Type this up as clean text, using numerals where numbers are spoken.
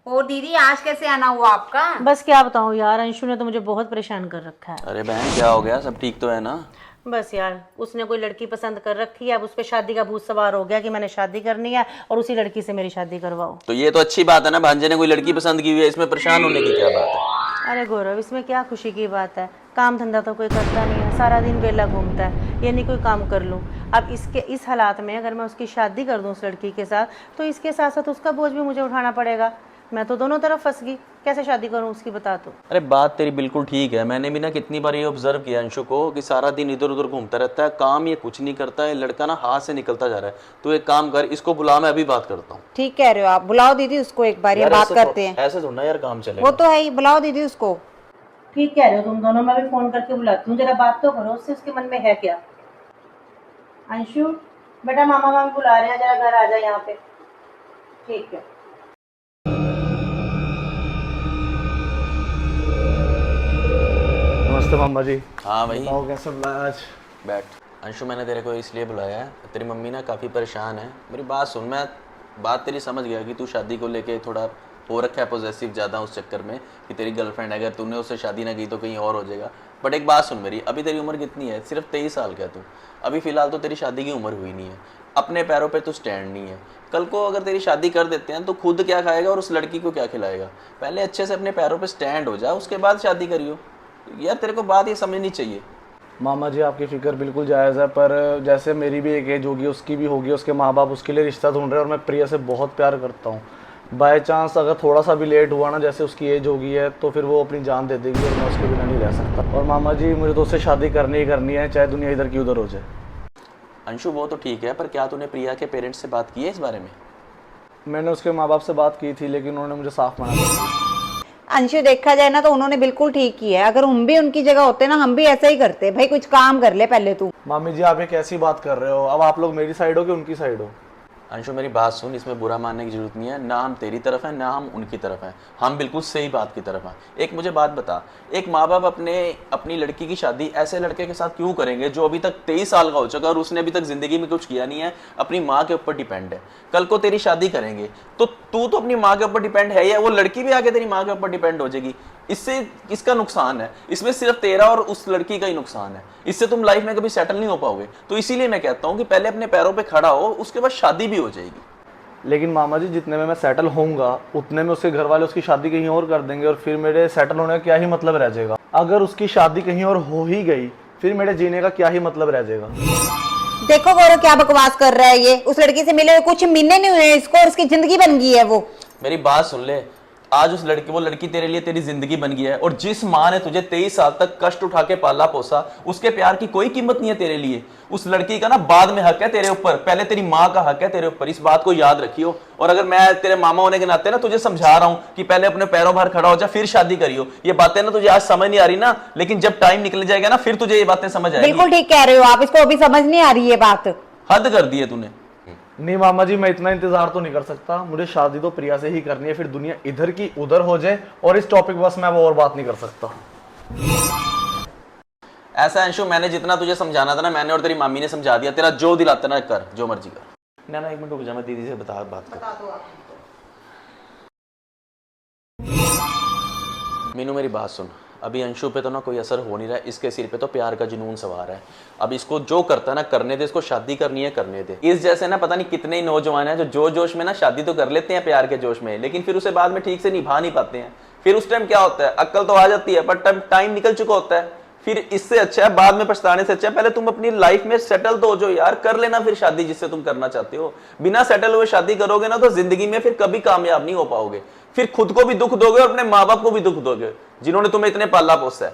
और दीदी आज कैसे आना हुआ आपका? बस क्या बताऊँ यार, अंशु ने तो मुझे बहुत परेशान कर रखा है। अरे बहन क्या हो गया, सब ठीक तो है ना? बस यार, उसने कोई लड़की पसंद कर रखी है। अब उस पर शादी का भूत सवार हो गया कि मैंने शादी करनी है और उसी लड़की से मेरी शादी करवाओ। तो ये तो अच्छी बात है ना, भांजे ने कोई लड़की पसंद की हुई है, इसमें परेशान होने की क्या बात है? अरे गौरव, इसमें क्या खुशी की बात है? काम धंधा तो कोई करता नहीं है, सारा दिन वेला घूमता है, ये नहीं कोई काम कर लूँ। अब इसके इस हालात में अगर मैं उसकी शादी कर दूँ उस लड़की के साथ, तो इसके साथ साथ उसका बोझ भी मुझे उठाना पड़ेगा। मैं तो दोनों तरफ फंस गई, कैसे शादी करूँ उसकी, बता तो। अरे बात तेरी बिल्कुल ठीक है। मैंने भी ना कितनी बार ये ऑब्जर्व किया अंशु को कि सारा दिन इधर उधर घूमता रहता है, काम ये कुछ नहीं करता है, लड़का ना हाथ से निकलता जा रहा है। तो एक काम कर, इसको बुला, मैं अभी बात करता हूँ। ठीक कह रहे हो आप, बुलाओ दीदी उसको एक बार, ये यार बात करते हैं। ऐसे थोड़ा ना यार काम वो चलेगा। तो है ही, बुलाओ दीदी उसको। ठीक कह रहे हो तुम दोनों, मैं भी फोन करके बुलाती हूँ, जरा बात तो करो उससे, उसके मन में है क्या। अंशु बेटा, मामा मामी बुला रहे हैं, जरा घर आ जा यहाँ पे। ठीक है। नमस्ते मामा जी। हाँ भाई बताओ कैसे बुलाया आज? बैठ। अंशु मैंने तेरे को इसलिए बुलाया है, तेरी मम्मी ना काफ़ी परेशान है। मेरी बात सुन, मैं बात तेरी समझ गया कि तू शादी को लेके थोड़ा हो रखा है पॉजेसिव ज़्यादा, उस चक्कर में कि तेरी गर्लफ्रेंड है, अगर तूने उससे शादी ना की तो कहीं और हो जाएगा। बट एक बात सुन मेरी, अभी तेरी उम्र कितनी है? सिर्फ 23 साल का है तू। अभी फ़िलहाल तो तेरी शादी की उम्र हुई नहीं है, अपने पैरों पे तू स्टैंड नहीं है। कल को अगर तेरी शादी कर देते हैं तो खुद क्या खाएगा और उस लड़की को क्या खिलाएगा? पहले अच्छे से अपने पैरों पे स्टैंड हो जा, उसके बाद शादी करियो। यार तेरे को बात ये समझनी चाहिए। मामा जी आपकी फ़िक्र बिल्कुल जायज़ है, पर जैसे मेरी भी एक एज होगी, उसकी भी होगी, उसके माँ बाप उसके लिए रिश्ता ढूंढ रहे हैं और मैं प्रिया से बहुत प्यार करता हूँ। बाय चांस अगर थोड़ा सा भी लेट हुआ ना, जैसे उसकी एज होगी है, तो फिर वो अपनी जान दे देगी और मैं उसके बिना नहीं रह सकता। और मामा जी मुझे तो उससे शादी करनी ही करनी है, चाहे दुनिया इधर की उधर हो जाए। अंशु वो तो ठीक है, पर क्या तूने प्रिया के पेरेंट्स से बात की है इस बारे में? मैंने उसके माँ बाप से बात की थी, लेकिन उन्होंने मुझे साफ मना कर दिया। अंशु देखा जाए ना तो उन्होंने बिल्कुल ठीक किया है। अगर हम भी उनकी जगह होते ना, हम भी ऐसा ही करते। भाई कुछ काम कर ले पहले तू। मामी जी आप ये कैसी बात कर रहे हो? अब आप लोग मेरी साइड हो कि उनकी साइड हो? अंशु मेरी बात सुन, इसमें बुरा मानने की जरूरत नहीं है, ना हम तेरी तरफ हैं ना हम उनकी तरफ हैं, हम बिल्कुल सही बात की तरफ हैं। एक मुझे बात बता, एक माँ बाप अपनी लड़की की शादी ऐसे लड़के के साथ क्यों करेंगे जो अभी तक 23 साल का हो चुका है और उसने अभी तक जिंदगी में कुछ किया नहीं है, अपनी माँ के ऊपर डिपेंड है। कल को तेरी शादी करेंगे तो तू तो अपनी माँ के ऊपर डिपेंड है, या वो लड़की भी आके तेरी माँ के ऊपर डिपेंड हो जाएगी। इससे किसका नुकसान है? इसमें सिर्फ तेरा और उस लड़की का ही नुकसान है। इससे तुम लाइफ में कभी सेटल नहीं हो पाओगे। तो इसीलिए मैं कहता हूँ कि पहले अपने पैरों पे खड़ा हो, उसके बाद शादी भी हो जाएगी। लेकिन मामा जी जितने में मैं सेटल होऊंगा उतने में उसके घर वाले उसकी शादी कहीं और कर देंगे और फिर मेरे सेटल होने का क्या ही मतलब रह जाएगा? अगर उसकी शादी कहीं और हो ही गई फिर मेरे जीने का क्या ही मतलब रह जाएगा? देखो गौरव क्या बकवास कर रहा है ये। उस लड़की से मिले हुए कुछ महीने नहीं हुए इसको और उसकी जिंदगी बन गई है वो। मेरी बात सुन ले, आज वो लड़की तेरे लिए तेरी जिंदगी बन गई है, और जिस माँ ने तुझे 23 साल तक कष्ट उठा के पाला पोसा, उसके प्यार की कोई कीमत नहीं है तेरे लिए। उस लड़की का ना बाद में हक है तेरे ऊपर, पहले तेरी माँ का हक है तेरे ऊपर। इस बात को याद रखियो। और अगर मैं तेरे मामा होने के नाते ना तुझे समझा रहा हूँ कि पहले अपने पैरों पर खड़ा हो जा फिर शादी करियो, ये बातें ना तुझे आज समझ नहीं आ रही ना, लेकिन जब टाइम निकल जाएगा ना फिर तुझे ये बातें समझ आएगी। बिल्कुल ठीक कह रहे हो आप, इसको अभी समझ नहीं आ रही ये बात। हद कर दी है तूने। नहीं मामा जी मैं इतना इंतजार तो नहीं कर सकता, मुझे शादी तो प्रिया से ही करनी है, फिर दुनिया इधर की उधर हो जाए। और इस टॉपिक बस मैं अब और बात नहीं कर सकता। ऐसा अंशु, मैंने जितना तुझे समझाना था ना, मैंने और तेरी मामी ने समझा दिया। तेरा जो दिल आता ना कर, जो मर्जी कर। ना एक मिनट रुक जा, मैं दीदी से बात कर। मीनू मेरी बात सुन, अभी अंशु पे तो ना कोई असर हो नहीं रहा है, इसके सिर पे तो प्यार का जुनून सवार है। अब इसको जो करता है ना करने दे, इसको शादी करनी है करने दे। इस जैसे ना पता नहीं कितने ही नौजवान हैं जो जोश में ना शादी तो कर लेते हैं प्यार के जोश में, लेकिन फिर उसे बाद में ठीक से निभा नहीं पाते हैं। फिर उस टाइम क्या होता है, अक्ल तो आ जाती है पर टाइम निकल चुका होता है। फिर इससे अच्छा है, बाद में पछताने से अच्छा है पहले तुम अपनी लाइफ में सेटल तो हो जो यार, कर लेना फिर शादी जिससे तुम करना चाहते हो। बिना सेटल हुए शादी करोगे ना तो जिंदगी में फिर कभी कामयाब नहीं हो पाओगे। फिर खुद को भी दुख दोगे और अपने माँ बाप को भी दुख दोगे जिन्होंने तुम्हें इतने पाला पोसा है।